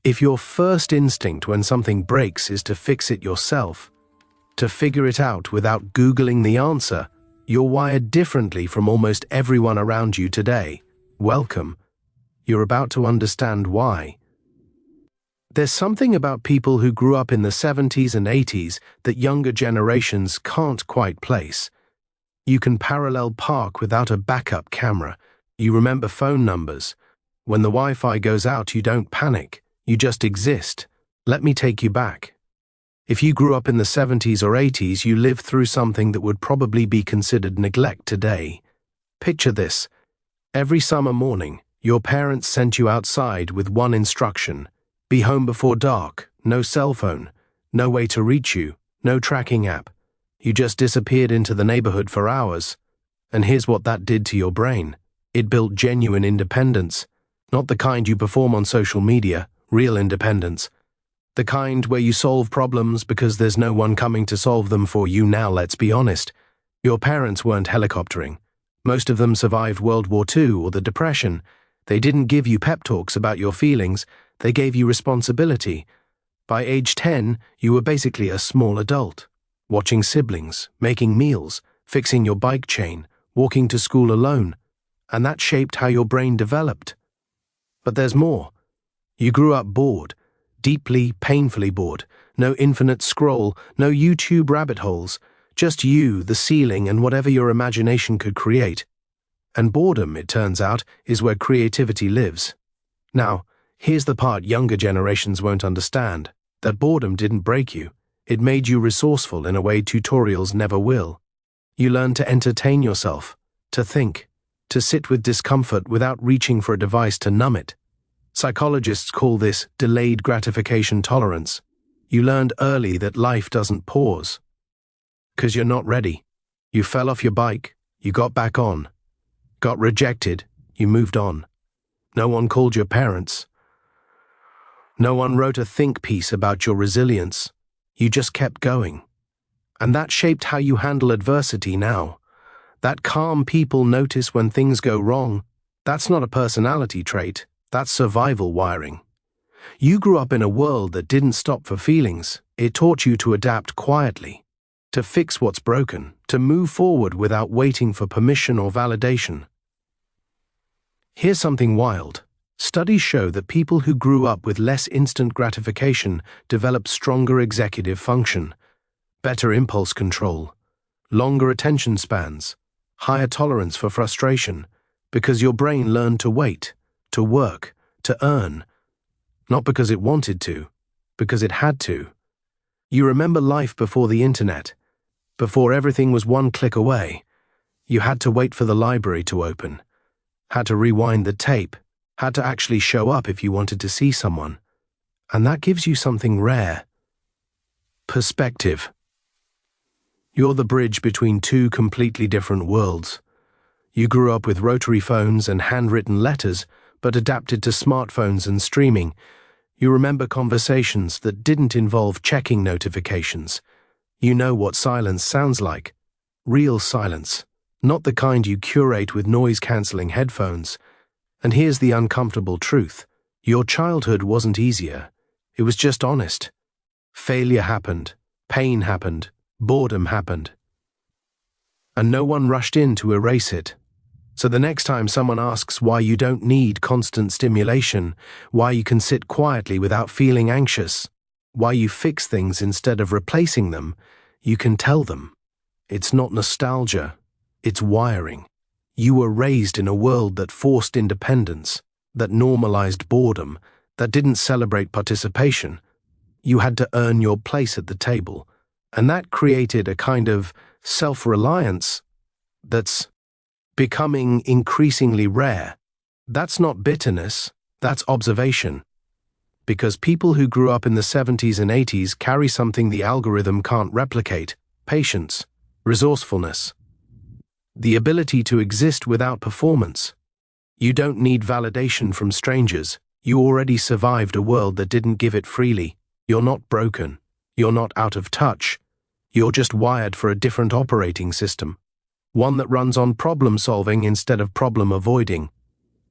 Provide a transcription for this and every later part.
If your first instinct when something breaks is to fix it yourself, to figure it out without Googling the answer, you're wired differently from almost everyone around you today. Welcome. You're about to understand why. There's something about people who grew up in the 70s and 80s that younger generations can't quite place. You can parallel park without a backup camera. You remember phone numbers. When the Wi-Fi goes out, you don't panic. You just exist. Let me take you back. If you grew up in the 70s or 80s, you lived through something that would probably be considered neglect today. Picture this. Every summer morning, your parents sent you outside with one instruction: be home before dark, no cell phone, no way to reach you, no tracking app. You just disappeared into the neighborhood for hours. And here's what that did to your brain. It built genuine independence. Not the kind you perform on social media, real independence. The kind where you solve problems because there's no one coming to solve them for you. Now, let's be honest. Your parents weren't helicoptering. Most of them survived World War II or the Depression. They didn't give you pep talks about your feelings. They gave you responsibility. By age 10, you were basically a small adult, watching siblings, making meals, fixing your bike chain, walking to school alone. And that shaped how your brain developed. But there's more. You grew up bored. Deeply, painfully bored. No infinite scroll, no YouTube rabbit holes. Just you, the ceiling, and whatever your imagination could create. And boredom, it turns out, is where creativity lives. Now, here's the part younger generations won't understand. That boredom didn't break you. It made you resourceful in a way tutorials never will. You learned to entertain yourself, to think, to sit with discomfort without reaching for a device to numb it. Psychologists call this delayed gratification tolerance. You learned early that life doesn't pause. 'Cause you're not ready. You fell off your bike, you got back on. Got rejected, you moved on. No one called your parents. No one wrote a think piece about your resilience. You just kept going. And that shaped how you handle adversity now. That calm people notice when things go wrong. That's not a personality trait. That's survival wiring. You grew up in a world that didn't stop for feelings. It taught you to adapt quietly, to fix what's broken, to move forward without waiting for permission or validation. Here's something wild. Studies show that people who grew up with less instant gratification develop stronger executive function, better impulse control, longer attention spans, higher tolerance for frustration, because your brain learned to wait, to work, to earn, not because it wanted to, because it had to. You remember life before the internet, before everything was one click away. You had to wait for the library to open, had to rewind the tape, had to actually show up if you wanted to see someone. And that gives you something rare. Perspective. You're the bridge between two completely different worlds. You grew up with rotary phones and handwritten letters, but adapted to smartphones and streaming. You remember conversations that didn't involve checking notifications. You know what silence sounds like. Real silence, not the kind you curate with noise-canceling headphones. And here's the uncomfortable truth. Your childhood wasn't easier. It was just honest. Failure happened, pain happened, boredom happened. And no one rushed in to erase it. So the next time someone asks why you don't need constant stimulation, why you can sit quietly without feeling anxious, why you fix things instead of replacing them, you can tell them. It's not nostalgia, it's wiring. You were raised in a world that forced independence, that normalized boredom, that didn't celebrate participation. You had to earn your place at the table, and that created a kind of self-reliance that's becoming increasingly rare. That's not bitterness, that's observation. Because people who grew up in the 70s and 80s carry something the algorithm can't replicate: patience, resourcefulness, the ability to exist without performance. You don't need validation from strangers. You already survived a world that didn't give it freely. You're not broken. You're not out of touch. You're just wired for a different operating system. One that runs on problem-solving instead of problem-avoiding,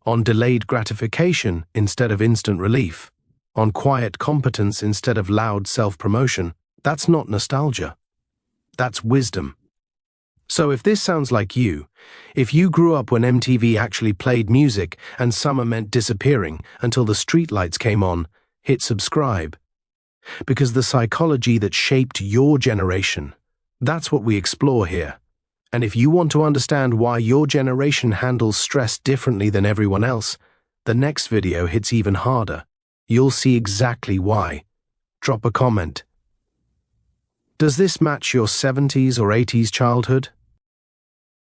on delayed gratification instead of instant relief. on quiet competence instead of loud self-promotion, that's not nostalgia. That's wisdom. So if this sounds like you, if you grew up when MTV actually played music and summer meant disappearing until the streetlights came on, hit subscribe. Because the psychology that shaped your generation, that's what we explore here. And if you want to understand why your generation handles stress differently than everyone else, the next video hits even harder. You'll see exactly why. Drop a comment. Does this match your 70s or 80s childhood?